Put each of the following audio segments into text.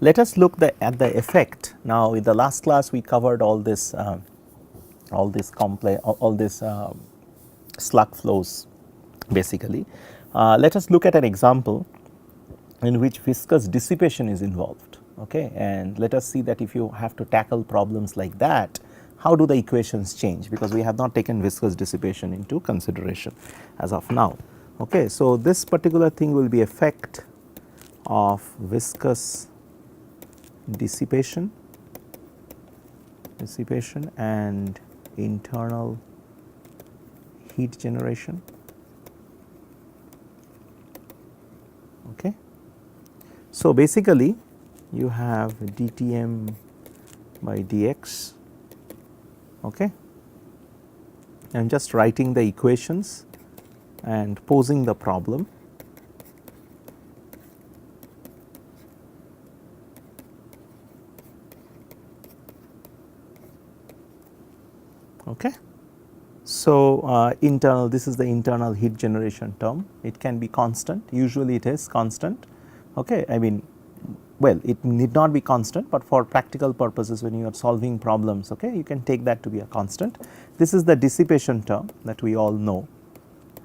Let us look at the effect. Now, in the last class we covered all this slug flows basically. Let us look at an example in which viscous dissipation is involved, okay, and let us see that if you have to tackle problems like that, how do the equations change, because we have not taken viscous dissipation into consideration as of now. Okay, so this particular thing will be effect of viscous dissipation and internal heat generation. Okay. So, basically you have dTm by dx. Okay. I am just writing the equations and posing the problem. Okay. So, this is the internal heat generation term. It can be constant, usually it is constant. Okay. I mean, well, it need not be constant, but for practical purposes when you are solving problems, okay, you can take that to be a constant. This is the dissipation term that we all know,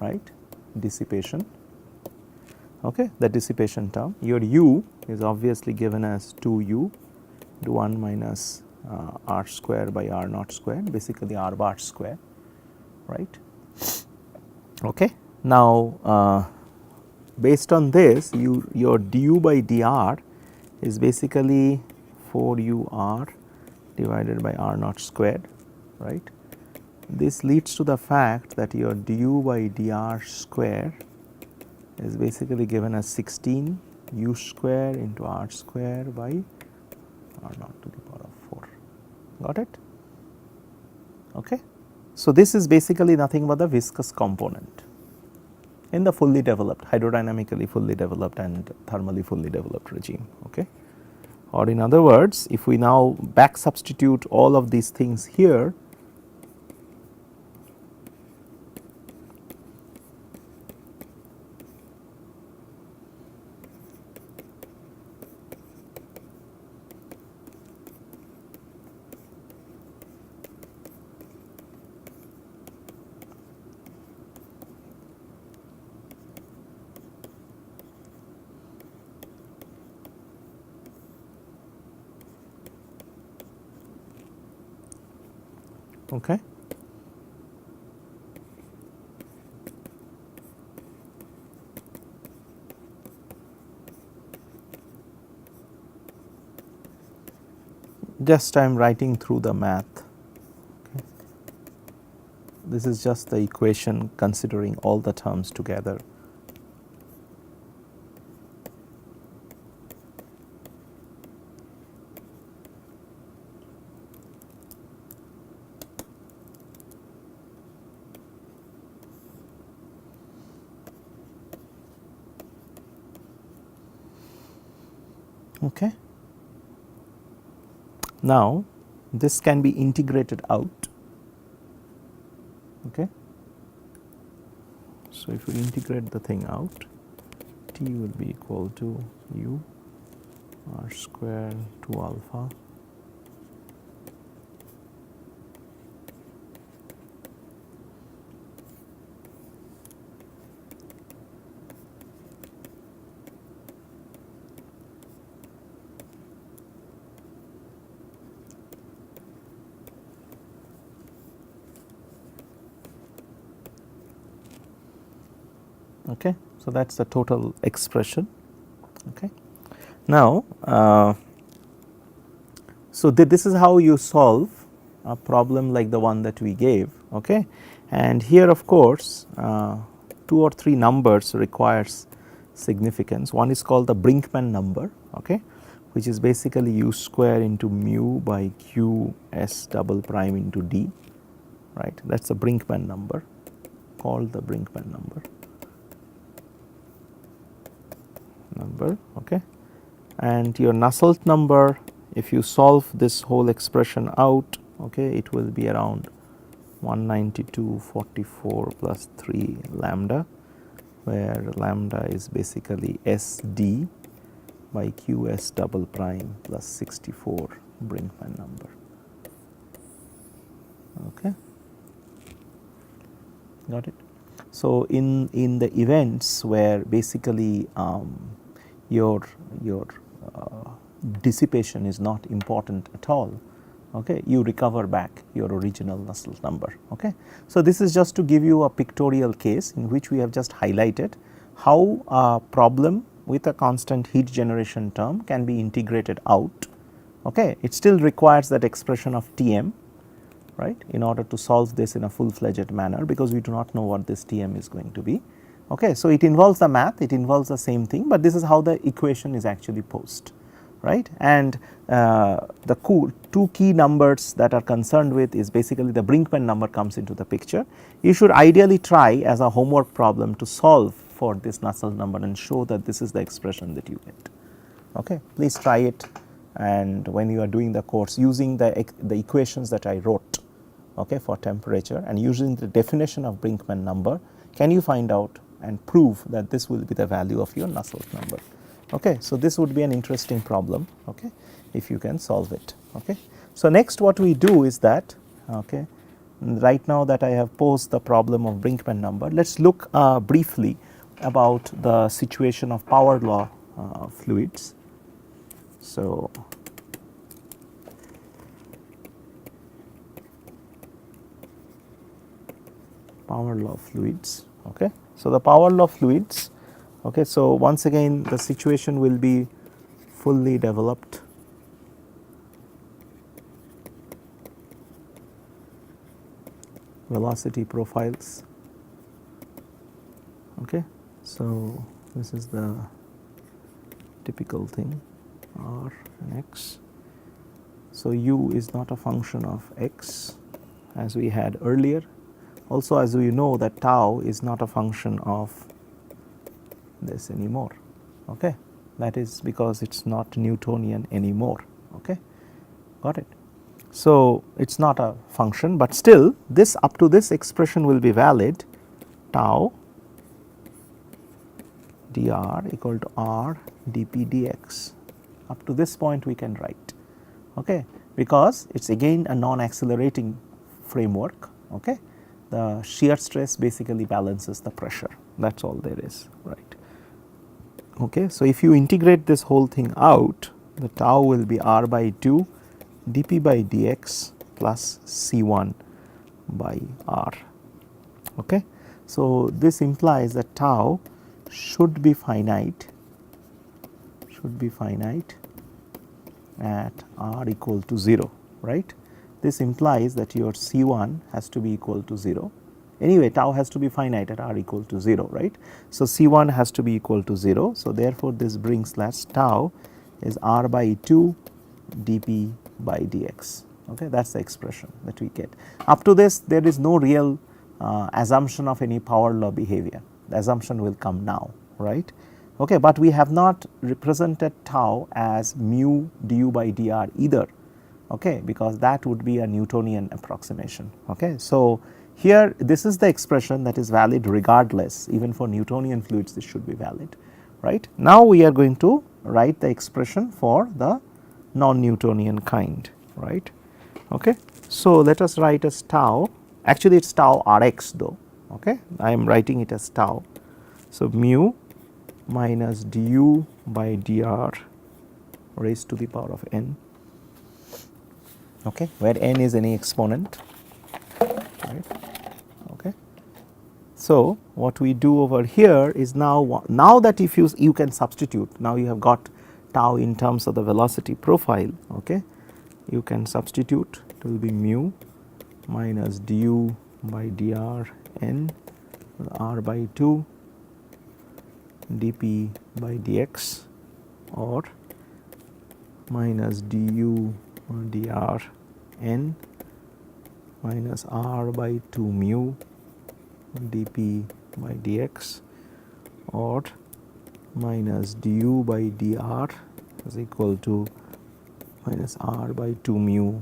right, dissipation. Okay. The dissipation term, your u is obviously given as 2u, 1 minus r square by r naught square, basically r bar square, right. Okay. Now, based on this, your du by dr is basically 4ur divided by r naught squared, right. This leads to the fact that your du by dr square is basically given as 16 u square into r square by r naught to the power of 4. Got it? Okay. So, this is basically nothing but the viscous component in the fully developed, hydrodynamically fully developed and thermally fully developed regime. Okay. Or in other words, if we now back substitute all of these things here, okay. Just I am writing through the math. Okay. This is just the equation considering all the terms together. Okay. Now, this can be integrated out. Okay. So, if we integrate the thing out, t will be equal to u r square 2 alpha okay. So, that is the total expression. Okay. Now, so this is how you solve a problem like the one that we gave. Okay. And here of course, 2 or 3 numbers requires significance. One is called the Brinkman number, okay, which is basically u square into mu by q s double prime into d, right. That is the Brinkman number, called the Brinkman number. Okay. And your Nusselt number, if you solve this whole expression out, okay, it will be around 192.44 plus 3 lambda, where lambda is basically SD by QS double prime plus 64 Brinkman number. Okay, got it. So in the events where basically your dissipation is not important at all, okay, you recover back your original Nusselt number. Okay. So this is just to give you a pictorial case in which we have just highlighted how a problem with a constant heat generation term can be integrated out. Okay. It still requires that expression of Tm, right, in order to solve this in a full fledged manner, because we do not know what this Tm is going to be. Okay. So it involves the math, it involves the same thing, but this is how the equation is actually posed, right. And the two key numbers that are concerned with is basically the Brinkman number comes into the picture. You should ideally try as a homework problem to solve for this Nusselt number and show that this is the expression that you get. Okay. Please try it, and when you are doing the course using the equations that I wrote, okay, for temperature and using the definition of Brinkman number, can you find out and prove that this will be the value of your Nusselt number. Okay. So this would be an interesting problem, okay, if you can solve it. Okay. So next what we do is that, okay, right now that I have posed the problem of Brinkman number, let us look briefly about the situation of power law fluids. So power law fluids. Okay. So the power law fluids, okay, so once again the situation will be fully developed. Velocity profiles. Okay. So this is the typical thing, R and X. So U is not a function of X as we had earlier. Also, as we know that tau is not a function of this anymore. Okay. That is because it is not Newtonian anymore. Okay. Got it. So it is not a function, but still this up to this expression will be valid, tau dr equal to r dp dx. Up to this point we can write, okay, because it is again a non-accelerating framework. Okay. The shear stress basically balances the pressure, that is all there is, right. Okay. So if you integrate this whole thing out, the tau will be r by 2 dp by dx plus C1 by r. Okay. So this implies that tau should be finite at r equal to 0, right. This implies that your C1 has to be equal to 0. Anyway, tau has to be finite at r equal to 0, right. So C1 has to be equal to 0. So therefore this brings that tau is r by 2 dp by dx. Okay, that is the expression that we get. Up to this there is no real assumption of any power law behavior. The assumption will come now, right. Okay, but we have not represented tau as mu du by dr either, okay, because that would be a Newtonian approximation. Okay. So here this is the expression that is valid regardless, even for Newtonian fluids this should be valid, right. Now we are going to write the expression for the non-Newtonian kind, right. Okay. So let us write as tau, actually it is tau Rx though, okay, I am writing it as tau. So mu minus du by dr raised to the power of n, okay, where n is any exponent, right. Okay. So what we do over here is now that if you can substitute, now you have got tau in terms of the velocity profile, okay, you can substitute, it will be mu minus du by dr n r by 2 dp by dx, or minus du dr n minus r by 2 mu dp by dx, or minus du by dr is equal to minus r by 2 mu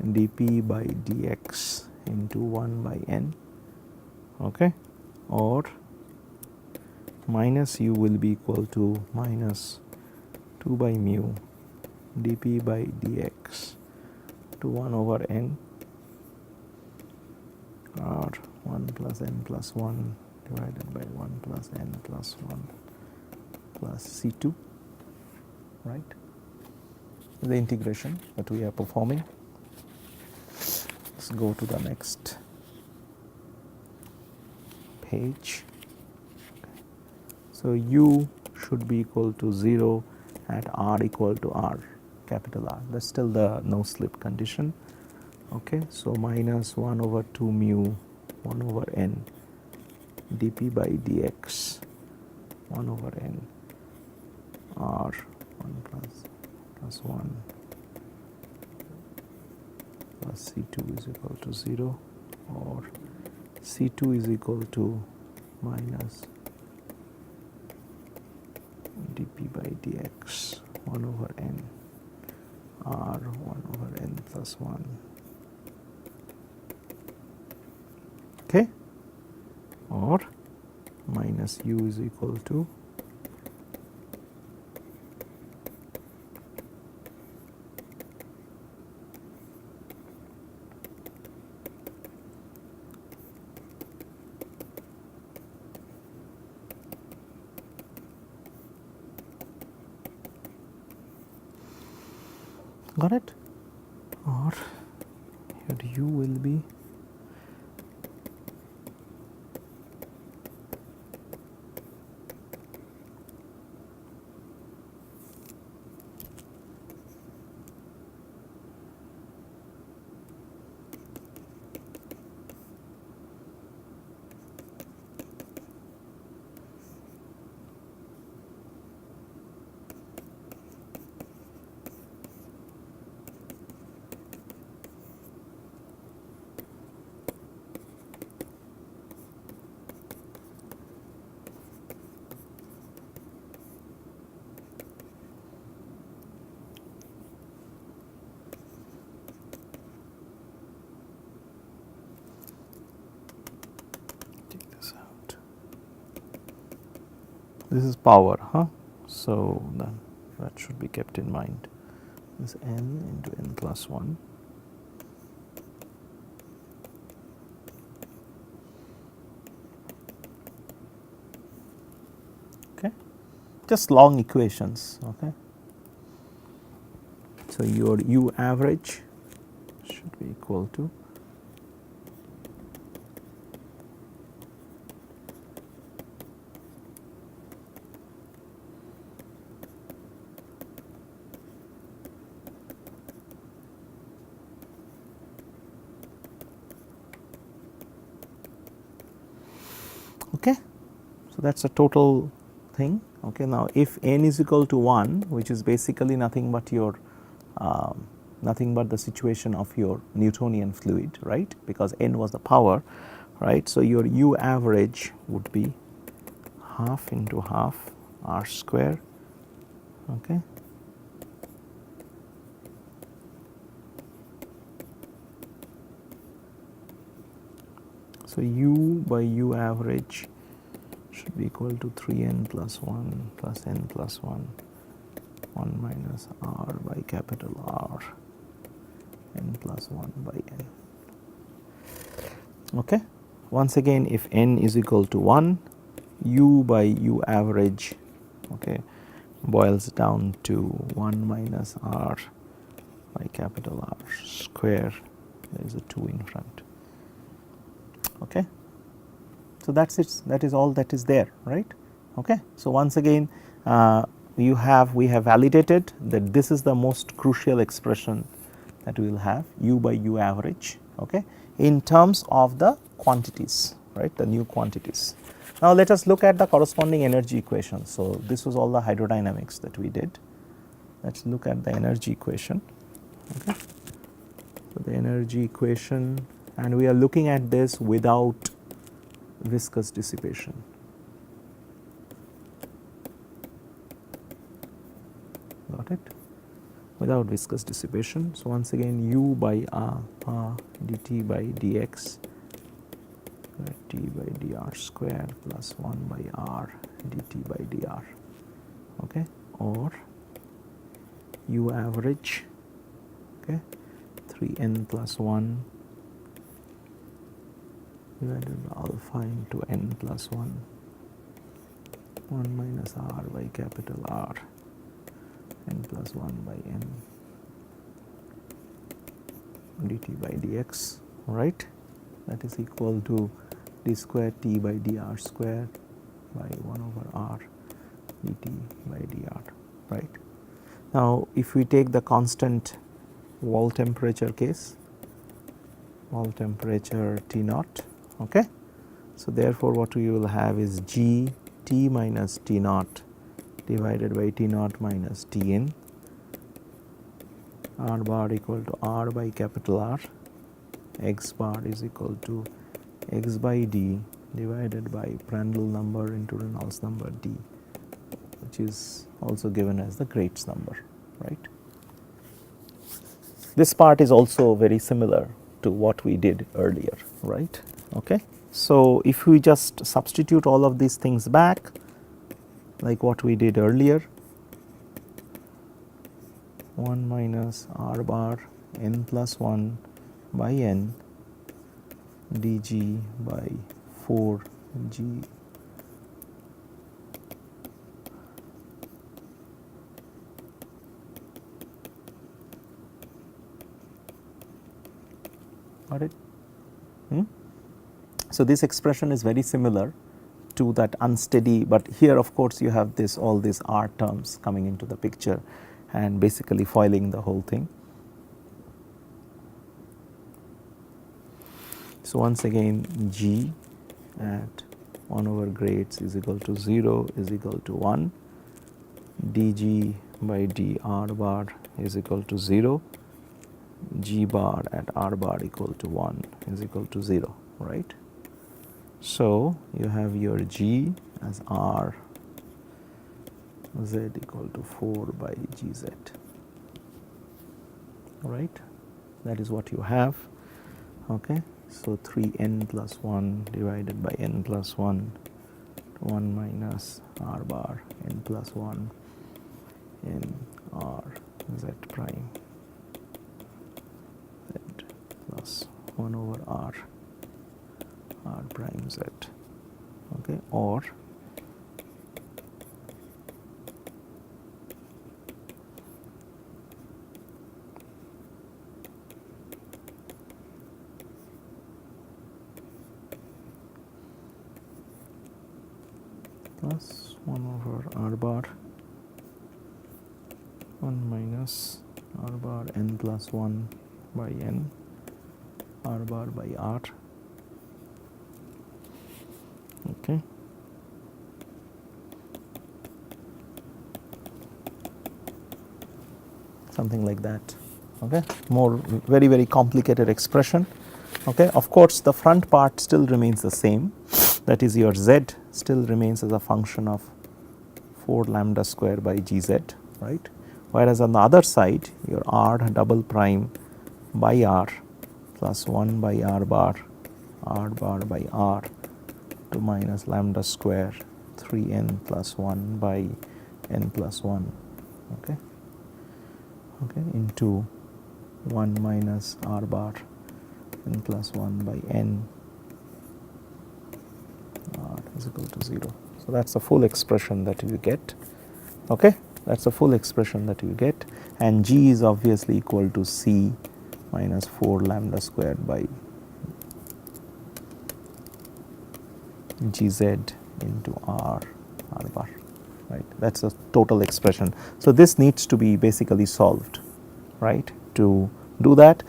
dp by dx into 1 by n, okay, or minus u will be equal to minus 2 by mu dp by dx to 1 over n r 1 plus n plus 1 divided by 1 plus n plus 1 plus C2, right? The integration that we are performing. Let's go to the next page. So u should be equal to 0 at r equal to r, capital R. That's still the no slip condition. Okay, so minus 1 over 2 mu 1 over n dp by dx 1 over n r 1 plus 1 plus C2 is equal to 0, or C2 is equal to minus dp by dx 1 over n r 1 over n plus 1. Okay, or minus u is equal to got it, or here u will be this is power, huh? So then that should be kept in mind. This n into n plus 1. Okay, just long equations. Okay, so your u average should be equal to okay. So that's a total thing. Okay, now if n is equal to 1, which is basically nothing but your nothing but the situation of your Newtonian fluid, right, because n was the power, right. So your u average would be half into half r square. Okay, so u by u average should be equal to 3n plus 1 plus n plus 1 1 minus r by capital R n plus 1 by n. Okay, once again, if n is equal to 1, u by u average, okay, boils down to 1 minus r by capital R square. There is a 2 in front. Okay, so that's it. That is all that is there, right? Okay, so once again, we have validated that this is the most crucial expression that we will have, u by u average, okay, in terms of the quantities, right, the new quantities. Now let us look at the corresponding energy equation. So this was all the hydrodynamics that we did. Let's look at the energy equation. Okay, so the energy equation, and we are looking at this without viscous dissipation. Got it? Without viscous dissipation. So once again, u by r dt by dx d by dr square plus 1 by r dt by dr. Okay, or u average, okay, 3n plus 1 divided by alpha into n plus 1 minus r by capital R n plus 1 by n dt by dx, right, that is equal to d square t by dr square by 1 over r dt by dr, right. Now, if we take the constant wall temperature case, wall temperature T naught, okay. So, therefore, what we will have is G T minus T naught divided by T naught minus T n, R bar equal to R by capital R, X bar is equal to X by D divided by Prandtl number into Reynolds number D, which is also given as the Grates number, right. This part is also very similar to what we did earlier, right, okay. So, if we just substitute all of these things back like what we did earlier, 1 minus R bar n plus 1 by n dg by 4 g got it. So, this expression is very similar to that unsteady, but here of course you have this all these R terms coming into the picture and basically foiling the whole thing. So, once again G at 1 over Grates is equal to 0 is equal to 1, dg by dr bar is equal to 0, G bar at R bar equal to 1 is equal to 0, right. So, you have your G as R z equal to 4 by G z, right, that is what you have, okay. So, 3n plus 1 divided by n plus 1 minus R bar n plus 1 n R z prime z plus 1 over R prime z, okay, or plus 1 over R bar 1 minus R bar n plus 1 by n R bar by R, okay. Something like that, okay. More very complicated expression, okay. Of course, the front part still remains the same, that is your z still remains as a function of 4 lambda square by gz, right. Whereas on the other side your R double prime by R plus 1 by R bar by R to minus lambda square 3n plus 1 by n plus 1, okay, into 1 minus R bar n plus 1 by n R is equal to 0. So, that is the full expression that you get, okay. That is the full expression that you get, and G is obviously equal to C minus 4 lambda squared by Gz into R bar, right. That is the total expression. So, this needs to be basically solved, right. To do that,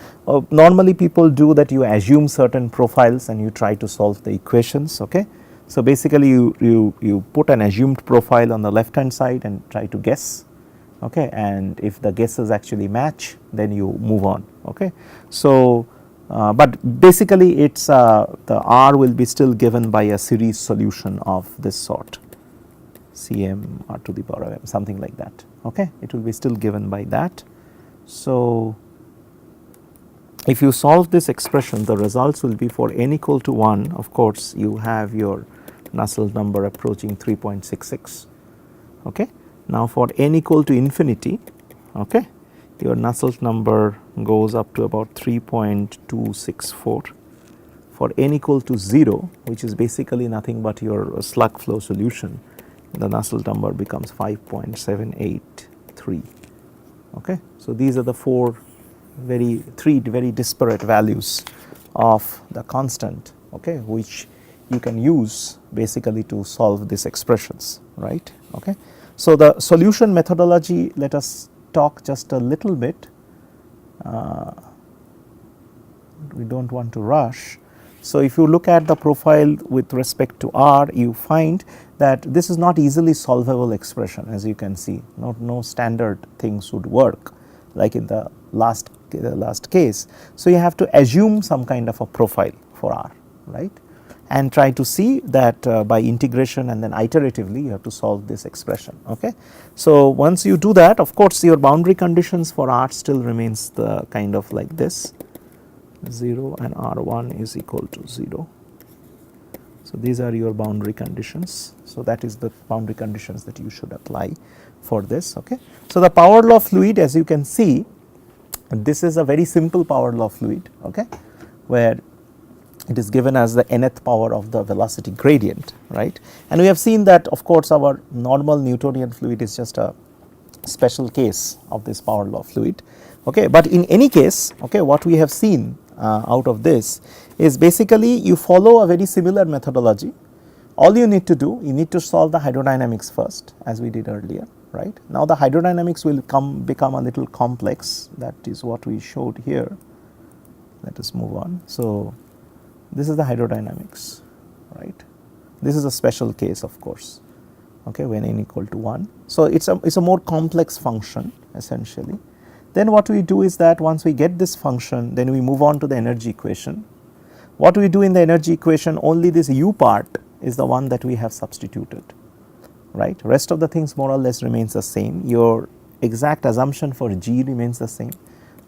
normally people do that, you assume certain profiles and you try to solve the equations, okay. So, basically you put an assumed profile on the left hand side and try to guess, okay, and if the guesses actually match then you move on, okay. So, but basically it is the R will be still given by a series solution of this sort, Cm r to the power of m, something like that, okay. It will be still given by that. So, if you solve this expression, the results will be for n equal to 1, of course you have your Nusselt number approaching 3.66, okay. Now, for n equal to infinity, okay, your Nusselt number goes up to about 3.264. For n equal to 0, which is basically nothing but your slug flow solution, the Nusselt number becomes 5.783. Okay. So, these are the three very disparate values of the constant, okay, which you can use basically to solve these expressions, right. Okay. So, the solution methodology, let us talk just a little bit. We do not want to rush. So, if you look at the profile with respect to R, you find that this is not easily solvable expression, as you can see. No standard things would work like in the last case. So, you have to assume some kind of a profile for R, right, and try to see that by integration and then iteratively you have to solve this expression. Okay. So, once you do that, of course, your boundary conditions for R still remains the kind of like this, 0 and R1 is equal to 0. So, these are your boundary conditions. So, that is the boundary conditions that you should apply for this. Okay. So, the power law fluid, as you can see, this is a very simple power law fluid, okay, where it is given as the nth power of the velocity gradient, right. And we have seen that, of course, our normal Newtonian fluid is just a special case of this power law fluid. Okay. But in any case, okay, what we have seen out of this is basically you follow a very similar methodology. All you need to do, you need to solve the hydrodynamics first, as we did earlier, right. Now, the hydrodynamics will become a little complex, that is what we showed here. Let us move on. So, this is the hydrodynamics, right. This is a special case, of course, okay, when n equal to 1. So, it is a more complex function essentially. Then what we do is that once we get this function, then we move on to the energy equation. What we do in the energy equation, only this u part is the one that we have substituted, right. Rest of the things more or less remains the same. Your exact assumption for G remains the same,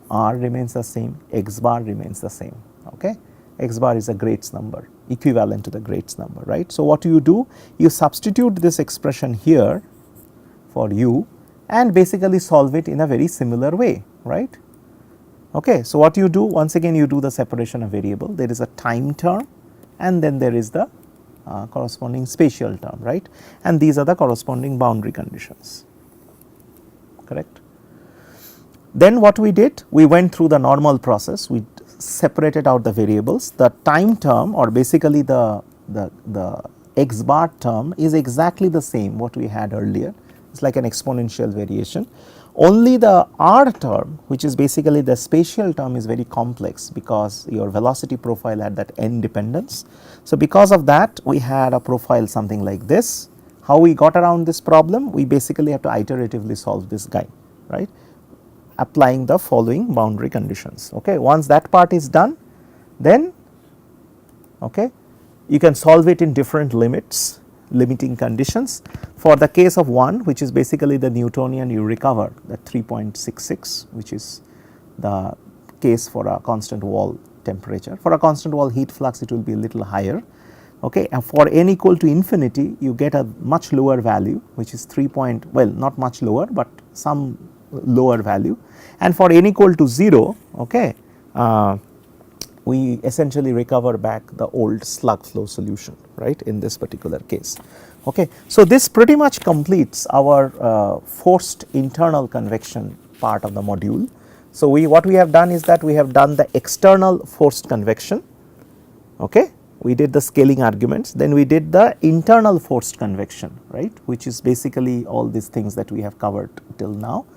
R remains the same, x bar remains the same. Okay. X bar is a Great's number, equivalent to the Great's number, right. So, what you do, you substitute this expression here for u and basically solve it in a very similar way, right. Okay. So, what you do, once again you do the separation of variable, there is a time term and then there is the corresponding spatial term, right, and these are the corresponding boundary conditions, correct. Then what we did, we went through the normal process, we separated out the variables. The time term, or basically the x bar term, is exactly the same what we had earlier. It is like an exponential variation. Only the R term, which is basically the spatial term, is very complex because your velocity profile had that n dependence. So, because of that we had a profile something like this. How we got around this problem? We basically have to iteratively solve this guy, right, applying the following boundary conditions. Okay. Once that part is done, then okay, you can solve it in different limiting conditions. For the case of 1, which is basically the Newtonian, you recover the 3.66, which is the case for a constant wall temperature. For a constant wall heat flux, it will be a little higher. Okay. And for n equal to infinity, you get a much lower value, which is 3 well, not much lower, but some lower value. And for n equal to 0, okay, we essentially recover back the old slug flow solution, right, in this particular case. Okay. So, this pretty much completes our forced internal convection part of the module. So, what we have done is that we have done the external forced convection, okay. We did the scaling arguments, then we did the internal forced convection, right, which is basically all these things that we have covered till now.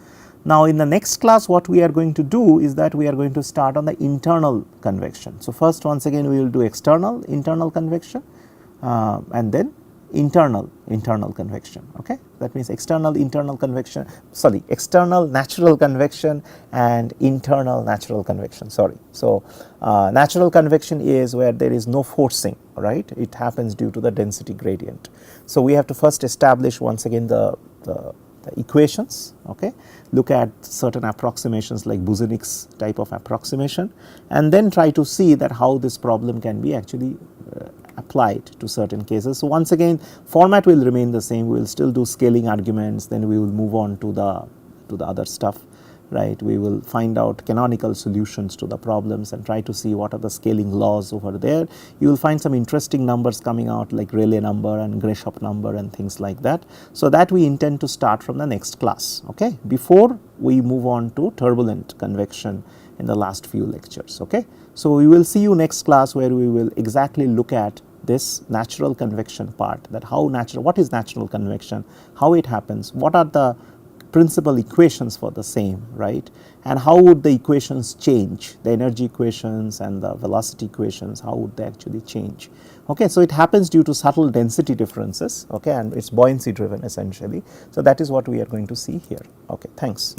Now, in the next class what we are going to do is that we are going to start on the internal convection. So, first once again we will do internal convection and then internal convection. Okay. That means external natural convection and internal natural convection, sorry. So, natural convection is where there is no forcing, right, it happens due to the density gradient. So, we have to first establish once again the equations, okay, look at certain approximations like Boussinesq's type of approximation, and then try to see that how this problem can be actually applied to certain cases. So, once again format will remain the same, we will still do scaling arguments, then we will move on to the to the other stuff, right. We will find out canonical solutions to the problems and try to see what are the scaling laws over there. You will find some interesting numbers coming out like Rayleigh number and Grashof number and things like that. So, that we intend to start from the next class, okay, before we move on to turbulent convection in the last few lectures. Okay. So, we will see you next class where we will exactly look at this natural convection part, that how natural, what is natural convection, how it happens, what are the principal equations for the same, right, and how would the equations change, the energy equations and the velocity equations, how would they actually change. Okay. So, it happens due to subtle density differences, okay, and it is buoyancy driven essentially. So, that is what we are going to see here. Okay. Thanks.